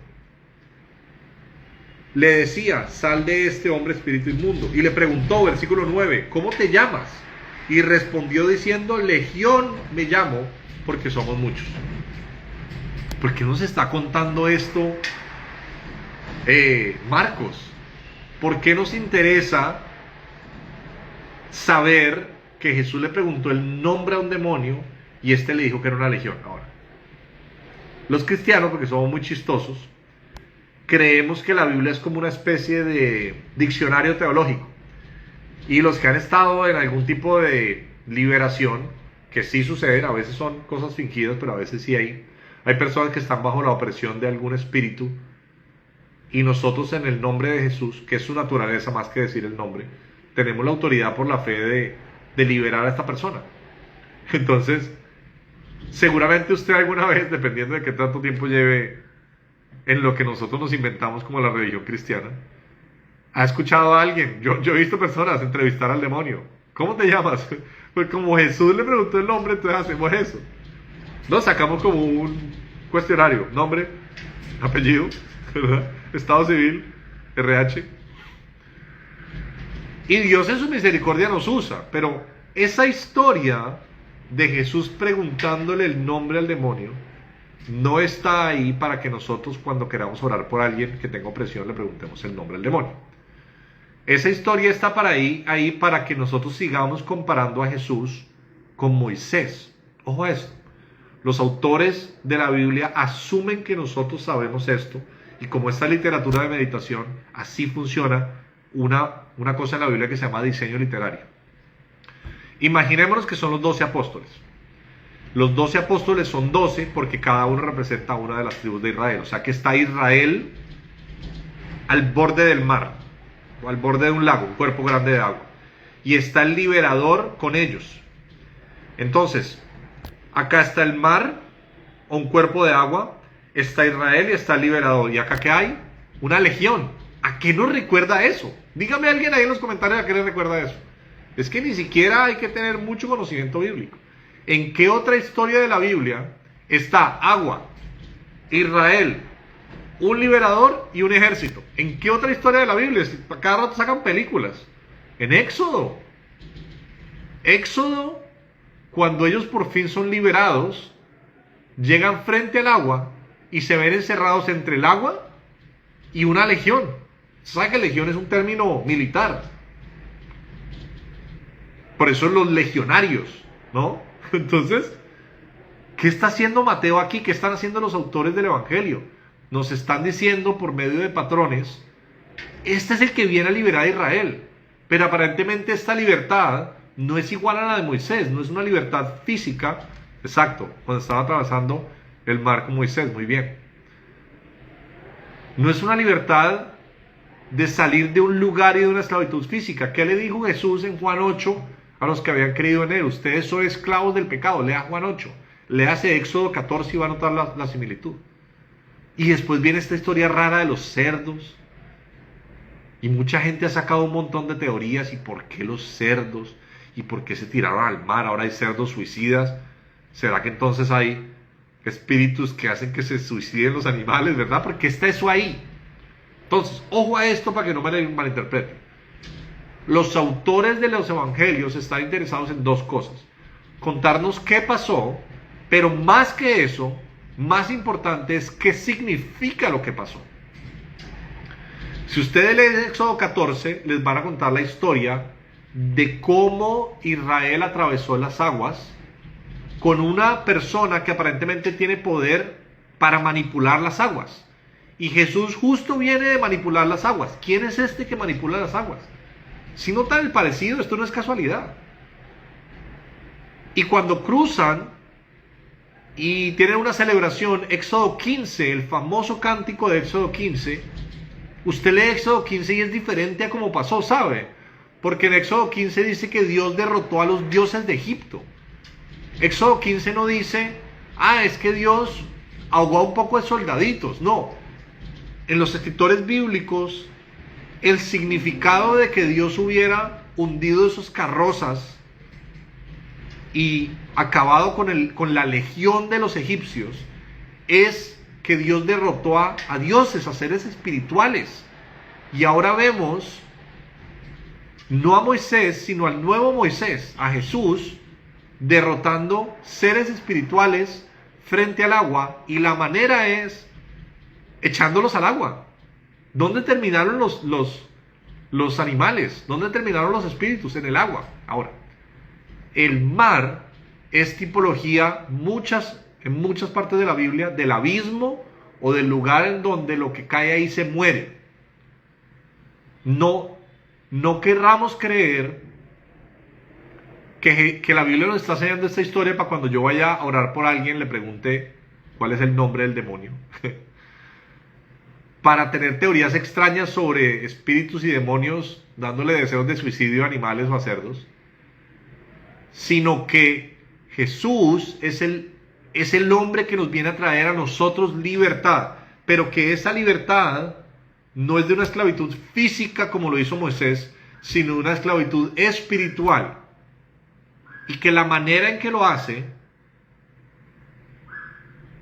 le decía, sal de este hombre espíritu inmundo. Y le preguntó, versículo 9, ¿cómo te llamas? Y respondió diciendo, Legión me llamo, porque somos muchos. ¿Por qué nos está contando esto Marcos? ¿Por qué nos interesa saber que Jesús le preguntó el nombre a un demonio y este le dijo que era una legión? Ahora, los cristianos, porque somos muy chistosos, creemos que la Biblia es como una especie de diccionario teológico. Y los que han estado en algún tipo de liberación, que sí suceden, a veces son cosas fingidas, pero a veces sí hay personas que están bajo la opresión de algún espíritu, y nosotros en el nombre de Jesús, que es su naturaleza más que decir el nombre, tenemos la autoridad por la fe de liberar a esta persona. Entonces, seguramente usted alguna vez, dependiendo de qué tanto tiempo lleve en lo que nosotros nos inventamos como la religión cristiana, ha escuchado a alguien. Yo he visto personas entrevistar al demonio. ¿Cómo te llamas? Pues como Jesús le preguntó el nombre, entonces hacemos eso. Nos sacamos como un cuestionario: nombre, apellido, ¿verdad? Estado civil, RH. Y Dios en su misericordia nos usa. Pero esa historia de Jesús preguntándole el nombre al demonio no está ahí para que nosotros, cuando queramos orar por alguien que tenga opresión, le preguntemos el nombre al demonio. Esa historia está ahí para que nosotros sigamos comparando a Jesús con Moisés. Ojo a esto. Los autores de la Biblia asumen que nosotros sabemos esto, y como esta literatura de meditación, así funciona una cosa en la Biblia que se llama diseño literario. Imaginémonos que son los 12 apóstoles. Los 12 apóstoles son 12 porque cada uno representa una de las tribus de Israel. O sea que está Israel al borde del mar, o al borde de un lago, un cuerpo grande de agua. Y está el liberador con ellos. Entonces, acá está el mar, o un cuerpo de agua, está Israel y está el liberador. ¿Y acá qué hay? Una legión. ¿A qué nos recuerda eso? Dígame alguien ahí en los comentarios a qué les recuerda eso. Es que ni siquiera hay que tener mucho conocimiento bíblico. ¿En qué otra historia de la Biblia está agua, Israel, un liberador y un ejército? ¿En qué otra historia de la Biblia? Cada rato sacan películas. En Éxodo. Éxodo, cuando ellos por fin son liberados, llegan frente al agua y se ven encerrados entre el agua y una legión. ¿Sabe que legión es un término militar? Por eso los legionarios, ¿no? Entonces, ¿qué está haciendo Mateo aquí? ¿Qué están haciendo los autores del Evangelio? Nos están diciendo por medio de patrones, este es el que viene a liberar a Israel. Pero aparentemente esta libertad no es igual a la de Moisés, no es una libertad física. Exacto, cuando estaba atravesando el mar con Moisés, muy bien. No es una libertad de salir de un lugar y de una esclavitud física. ¿Qué le dijo Jesús en Juan 8 a los que habían creído en él? Ustedes son esclavos del pecado. Lea Juan 8. Léase Éxodo 14 y va a notar la similitud. Y después viene esta historia rara de los cerdos. Y mucha gente ha sacado un montón de teorías. ¿Y por qué los cerdos? ¿Y por qué se tiraron al mar? Ahora hay cerdos suicidas. ¿Será que entonces hay espíritus que hacen que se suiciden los animales, verdad? Porque está eso ahí. Entonces, ojo a esto para que no me malinterpreten. Los autores de los evangelios están interesados en dos cosas: contarnos qué pasó, pero más que eso, más importante es qué significa lo que pasó. Si ustedes leen Éxodo 14, les van a contar la historia de cómo Israel atravesó las aguas con una persona que aparentemente tiene poder para manipular las aguas. Y Jesús justo viene de manipular las aguas. ¿Quién es este que manipula las aguas? Si notan el parecido, esto no es casualidad. Y cuando cruzan y tienen una celebración, Éxodo 15, el famoso cántico de Éxodo 15, usted lee Éxodo 15 y es diferente a cómo pasó, ¿sabe? Porque en Éxodo 15 dice que Dios derrotó a los dioses de Egipto. Éxodo 15 no dice, es que Dios ahogó a un poco de soldaditos. No. En los escritores bíblicos, el significado de que Dios hubiera hundido esas carrozas y acabado con la legión de los egipcios es que Dios derrotó a dioses, a seres espirituales. Y ahora vemos no a Moisés, sino al nuevo Moisés, a Jesús, derrotando seres espirituales frente al agua, y la manera es echándolos al agua. ¿Dónde terminaron los animales? ¿Dónde terminaron los espíritus? En el agua. Ahora, el mar es tipología en muchas partes de la Biblia del abismo o del lugar en donde lo que cae ahí se muere. No querramos creer que la Biblia nos está enseñando esta historia para cuando yo vaya a orar por alguien le pregunte cuál es el nombre del demonio. Para tener teorías extrañas sobre espíritus y demonios dándole deseos de suicidio a animales o a cerdos. Sino que Jesús es el hombre que nos viene a traer a nosotros libertad. Pero que esa libertad no es de una esclavitud física como lo hizo Moisés, sino de una esclavitud espiritual. Y que la manera en que lo hace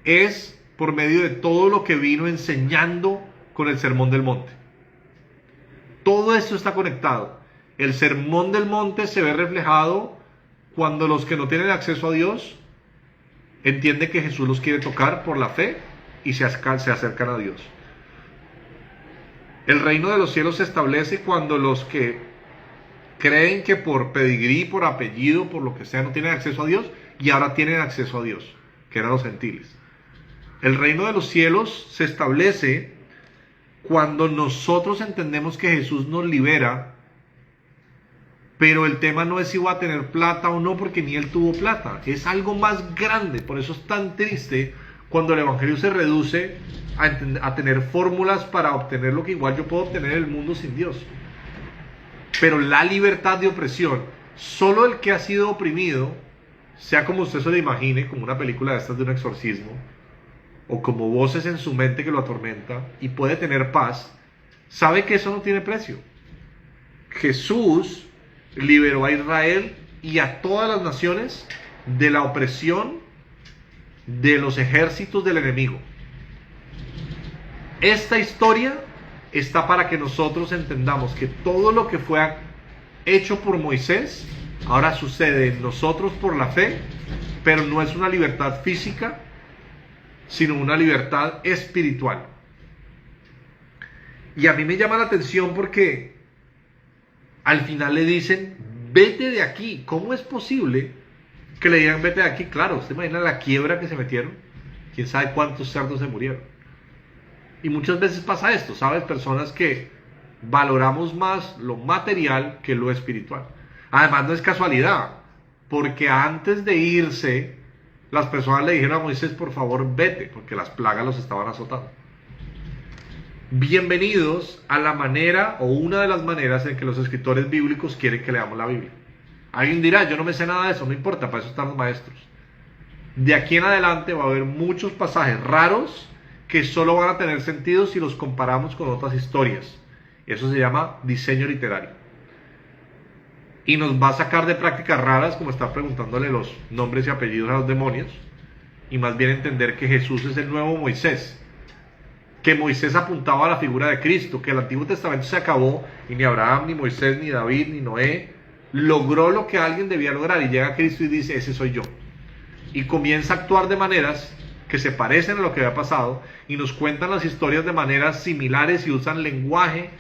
es por medio de todo lo que vino enseñando con el Sermón del Monte. Todo esto está conectado. El Sermón del Monte se ve reflejado cuando los que no tienen acceso a Dios entienden que Jesús los quiere tocar por la fe y se acercan a Dios. El reino de los cielos se establece cuando los que creen que por pedigrí, por apellido, por lo que sea, no tienen acceso a Dios, y ahora tienen acceso a Dios, que eran los gentiles. El reino de los cielos se establece cuando nosotros entendemos que Jesús nos libera, pero el tema no es si va a tener plata o no, porque ni él tuvo plata. Es algo más grande. Por eso es tan triste cuando el evangelio se reduce a tener fórmulas para obtener lo que igual yo puedo obtener en el mundo sin Dios. Pero la libertad de opresión, solo el que ha sido oprimido, sea como usted se lo imagine, como una película de estas de un exorcismo, o como voces en su mente que lo atormenta, y puede tener paz, sabe que eso no tiene precio. Jesús liberó a Israel y a todas las naciones de la opresión de los ejércitos del enemigo. Esta historia está para que nosotros entendamos que todo lo que fue hecho por Moisés ahora sucede en nosotros por la fe, pero no es una libertad física, sino una libertad espiritual. Y a mí me llama la atención porque al final le dicen, vete de aquí. ¿Cómo es posible que le digan vete de aquí? Claro, usted imagina la quiebra que se metieron. Quién sabe cuántos cerdos se murieron. Y muchas veces pasa esto, ¿sabes? Personas que valoramos más lo material que lo espiritual. Además, no es casualidad, porque antes de irse, las personas le dijeron a Moisés, por favor, vete, porque las plagas los estaban azotando. Bienvenidos a la manera o una de las maneras en que los escritores bíblicos quieren que leamos la Biblia. Alguien dirá, yo no me sé nada de eso, no importa, para eso están los maestros. De aquí en adelante va a haber muchos pasajes raros que solo van a tener sentido si los comparamos con otras historias. Eso se llama diseño literario. Y nos va a sacar de prácticas raras, como estar preguntándole los nombres y apellidos a los demonios, y más bien entender que Jesús es el nuevo Moisés, que Moisés apuntaba a la figura de Cristo, que el Antiguo Testamento se acabó y ni Abraham, ni Moisés, ni David, ni Noé logró lo que alguien debía lograr, y llega Cristo y dice, ese soy yo. Y comienza a actuar de maneras que se parecen a lo que había pasado, y nos cuentan las historias de maneras similares y usan lenguaje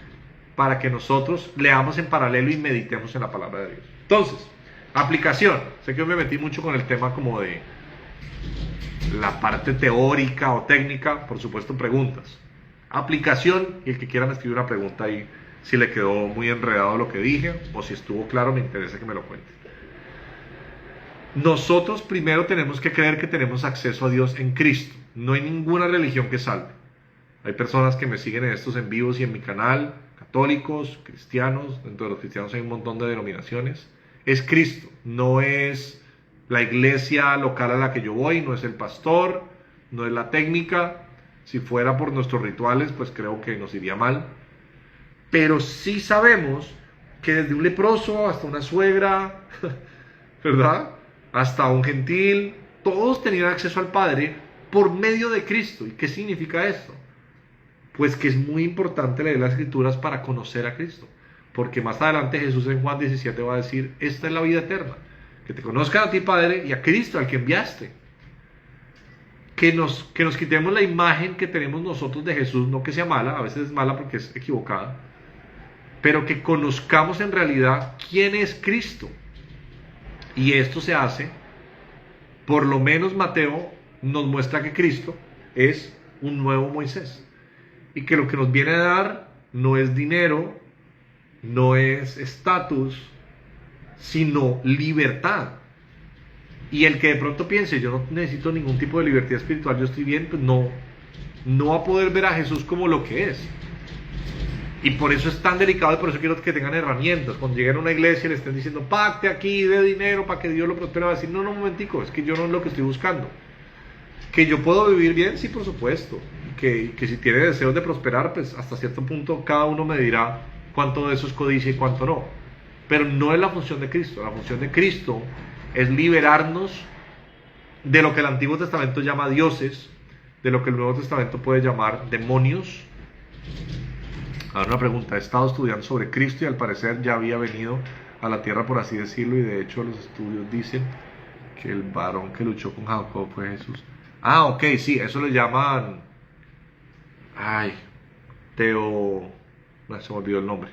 para que nosotros leamos en paralelo y meditemos en la palabra de Dios. Entonces, aplicación. Sé que me metí mucho con el tema como de la parte teórica o técnica, por supuesto preguntas. Aplicación, y el que quiera me escribe una pregunta ahí, si le quedó muy enredado lo que dije, o si estuvo claro, me interesa que me lo cuente. Nosotros primero tenemos que creer que tenemos acceso a Dios en Cristo. No hay ninguna religión que salve. Hay personas que me siguen en estos en vivos y en mi canal, católicos, cristianos. Dentro de los cristianos hay un montón de denominaciones. Es Cristo, no es la iglesia local a la que yo voy, no es el pastor, no es la técnica. Si fuera por nuestros rituales, pues creo que nos iría mal. Pero sí sabemos que desde un leproso hasta una suegra, ¿verdad?, hasta un gentil, todos tenían acceso al Padre por medio de Cristo. ¿Y qué significa esto? Pues que es muy importante leer las Escrituras para conocer a Cristo. Porque más adelante Jesús en Juan 17 va a decir, esta es la vida eterna, que te conozcan a ti, Padre, y a Cristo, al que enviaste. Que nos quitemos la imagen que tenemos nosotros de Jesús, no que sea mala, a veces es mala porque es equivocada, pero que conozcamos en realidad quién es Cristo. Y esto se hace, por lo menos Mateo nos muestra que Cristo es un nuevo Moisés. Y que lo que nos viene a dar no es dinero, no es estatus, sino libertad. Y el que de pronto piense, yo no necesito ningún tipo de libertad espiritual, yo estoy bien, pues no va a poder ver a Jesús como lo que es. Y por eso es tan delicado, y por eso quiero que tengan herramientas. Cuando lleguen a una iglesia y le estén diciendo, pacte aquí, dé dinero para que Dios lo prospere, va a decir, no, un momentico, es que yo no es lo que estoy buscando. Que yo puedo vivir bien, sí, por supuesto. Que si tiene deseos de prosperar, pues hasta cierto punto cada uno me dirá cuánto de eso es codicia y cuánto no. Pero no es la función de Cristo. La función de Cristo es liberarnos de lo que el Antiguo Testamento llama dioses, de lo que el Nuevo Testamento puede llamar demonios. Ahora una pregunta, he estado estudiando sobre Cristo y al parecer ya había venido a la tierra, por así decirlo, y de hecho los estudios dicen que el varón que luchó con Jacob fue Jesús. Ah, ok, sí, eso le llaman, no, se me olvidó el nombre.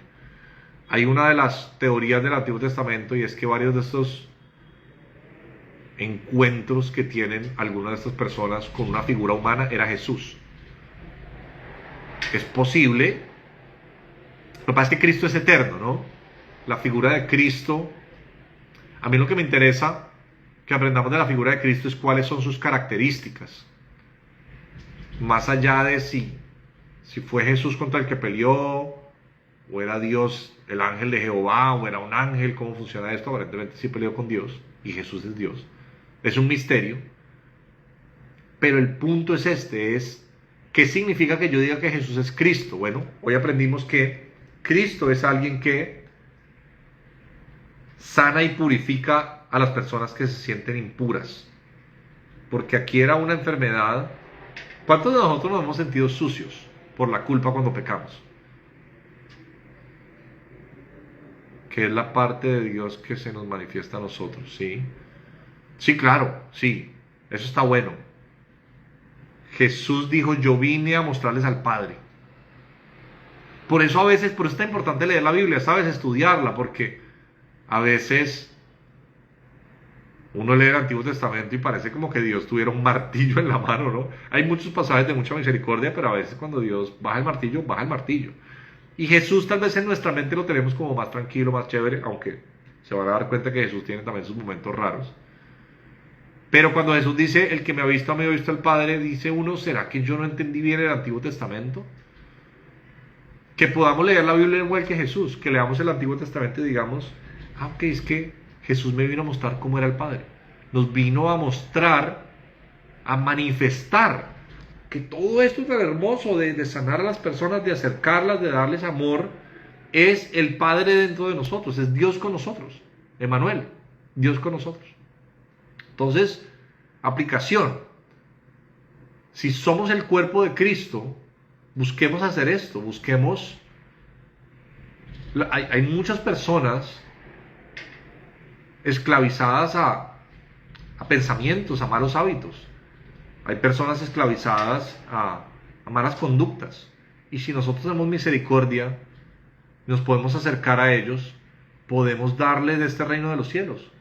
Hay una de las teorías del Antiguo Testamento, y es que varios de estos encuentros que tienen algunas de estas personas con una figura humana era Jesús. Es posible. Lo que pasa es que Cristo es eterno, ¿no? La figura de Cristo, a mí lo que me interesa que aprendamos de la figura de Cristo es cuáles son sus características. Más allá de si fue Jesús contra el que peleó, o era Dios, el ángel de Jehová, o era un ángel, ¿cómo funciona esto? Aparentemente sí peleó con Dios, y Jesús es Dios. Es un misterio. Pero el punto es ¿qué significa que yo diga que Jesús es Cristo? Bueno, hoy aprendimos que Cristo es alguien que sana y purifica a las personas que se sienten impuras. Porque aquí era una enfermedad. ¿Cuántos de nosotros nos hemos sentido sucios por la culpa cuando pecamos? Que es la parte de Dios que se nos manifiesta a nosotros, ¿sí? Sí, claro, sí. Eso está bueno. Jesús dijo, yo vine a mostrarles al Padre. Por eso es tan importante leer la Biblia, ¿sabes? Estudiarla, porque a veces uno lee el Antiguo Testamento y parece como que Dios tuviera un martillo en la mano, ¿no? Hay muchos pasajes de mucha misericordia, pero a veces cuando Dios baja el martillo, baja el martillo. Y Jesús tal vez en nuestra mente lo tenemos como más tranquilo, más chévere, aunque se van a dar cuenta que Jesús tiene también sus momentos raros. Pero cuando Jesús dice, el que me ha visto al Padre, dice uno, ¿será que yo no entendí bien el Antiguo Testamento? Que podamos leer la Biblia igual que Jesús, que leamos el Antiguo Testamento y digamos, ok, es que Jesús me vino a mostrar cómo era el Padre. Nos vino a mostrar, a manifestar que todo esto tan hermoso de sanar a las personas, de acercarlas, de darles amor, es el Padre dentro de nosotros, es Dios con nosotros. Emmanuel, Dios con nosotros. Entonces, aplicación. Si somos el cuerpo de Cristo, busquemos hacer esto, busquemos... Hay muchas personas esclavizadas a pensamientos, a malos hábitos. Hay personas esclavizadas a malas conductas. Y si nosotros tenemos misericordia, nos podemos acercar a ellos, podemos darles de este reino de los cielos.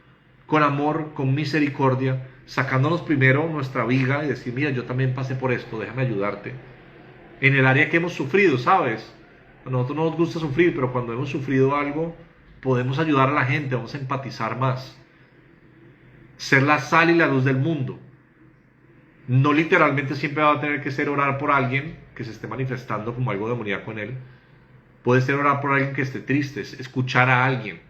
Con amor, con misericordia, sacándonos primero nuestra viga y decir, mira, yo también pasé por esto, déjame ayudarte. En el área que hemos sufrido, ¿sabes? A nosotros no nos gusta sufrir, pero cuando hemos sufrido algo, podemos ayudar a la gente, vamos a empatizar más. Ser la sal y la luz del mundo. No literalmente siempre va a tener que ser orar por alguien que se esté manifestando como algo demoníaco en él. Puede ser orar por alguien que esté triste, escuchar a alguien.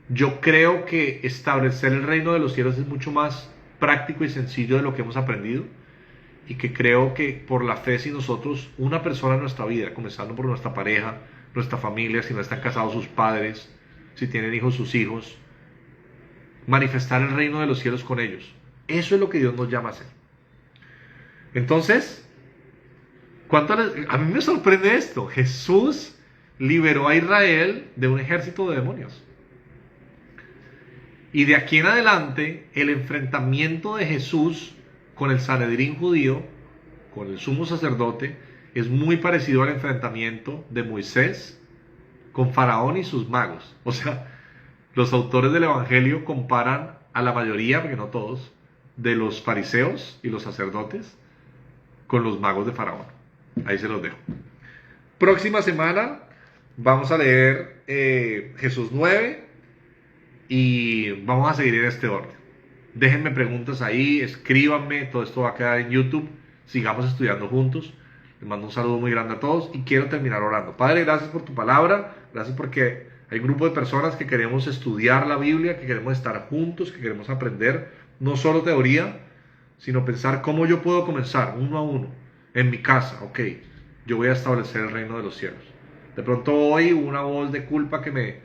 Yo creo que establecer el reino de los cielos es mucho más práctico y sencillo de lo que hemos aprendido. Y que creo que por la fe, si nosotros, una persona en nuestra vida, comenzando por nuestra pareja, nuestra familia, si no están casados sus padres, si tienen hijos sus hijos, manifestar el reino de los cielos con ellos. Eso es lo que Dios nos llama a hacer. Entonces, a mí me sorprende esto. Jesús liberó a Israel de un ejército de demonios. Y de aquí en adelante, el enfrentamiento de Jesús con el Sanedrín judío, con el sumo sacerdote, es muy parecido al enfrentamiento de Moisés con Faraón y sus magos. O sea, los autores del Evangelio comparan a la mayoría, porque no todos, de los fariseos y los sacerdotes con los magos de Faraón. Ahí se los dejo. Próxima semana vamos a leer Jesús 9 y vamos a seguir en este orden. Déjenme preguntas ahí, escríbanme, todo esto va a quedar en YouTube. Sigamos estudiando juntos. Les mando un saludo muy grande a todos y quiero terminar orando. Padre, gracias por tu palabra, gracias porque hay un grupo de personas que queremos estudiar la Biblia, que queremos estar juntos, que queremos aprender, no solo teoría, sino pensar cómo yo puedo comenzar uno a uno, en mi casa. Ok, yo voy a establecer el reino de los cielos. De pronto hoy hubo una voz de culpa que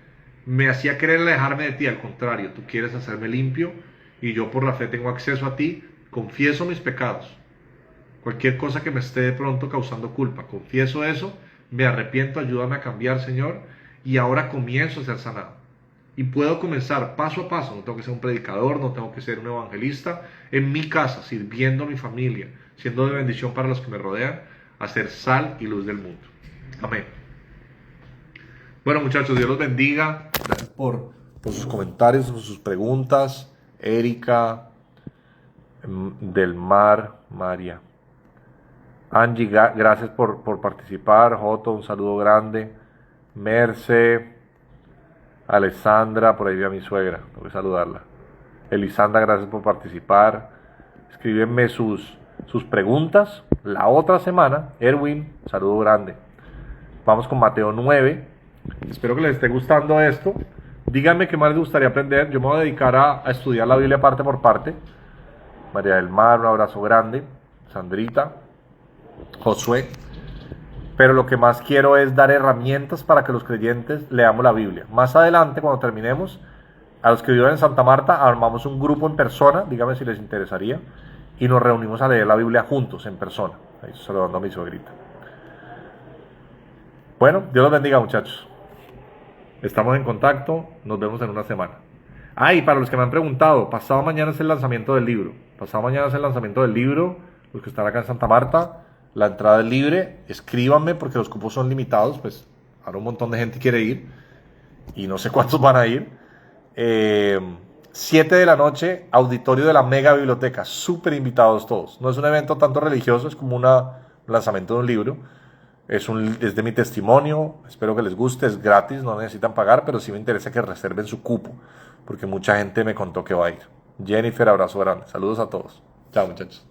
me hacía querer alejarme de ti. Al contrario, tú quieres hacerme limpio y yo por la fe tengo acceso a ti. Confieso mis pecados, cualquier cosa que me esté de pronto causando culpa, confieso eso, me arrepiento, ayúdame a cambiar, Señor, y ahora comienzo a ser sanado. Y puedo comenzar paso a paso, no tengo que ser un predicador, no tengo que ser un evangelista, en mi casa, sirviendo a mi familia, siendo de bendición para los que me rodean, a ser sal y luz del mundo. Amén. Bueno, muchachos, Dios los bendiga. Gracias por sus comentarios, por sus preguntas. Erika, Del Mar, María. Angie, gracias por participar. Joto, un saludo grande. Merce, Alessandra, por ahí vi a mi suegra, voy a saludarla. Elisandra, gracias por participar. Escríbenme sus preguntas la otra semana. Erwin, saludo grande. Vamos con Mateo 9. Espero que les esté gustando esto. Díganme qué más les gustaría aprender. Yo me voy a dedicar a estudiar la Biblia parte por parte. María del Mar, un abrazo grande. Sandrita, Josué. Pero lo que más quiero es dar herramientas para que los creyentes leamos la Biblia. Más adelante, cuando terminemos, a los que viven en Santa Marta, armamos un grupo en persona, díganme si les interesaría, y nos reunimos a leer la Biblia juntos, en persona. Ahí saludando a mi suegrita. Bueno, Dios los bendiga, muchachos. Estamos en contacto, nos vemos en una semana. Y para los que me han preguntado, pasado mañana es el lanzamiento del libro. Los que están acá en Santa Marta, la entrada es libre. Escríbanme porque los cupos son limitados, pues ahora un montón de gente quiere ir y no sé cuántos van a ir. 7 de la noche, auditorio de la mega biblioteca, súper invitados todos. No es un evento tanto religioso, es como un lanzamiento de un libro. Es de mi testimonio, espero que les guste, es gratis, no necesitan pagar, pero sí me interesa que reserven su cupo, porque mucha gente me contó que va a ir. Jennifer, abrazo grande, saludos a todos. Chao, muchachos.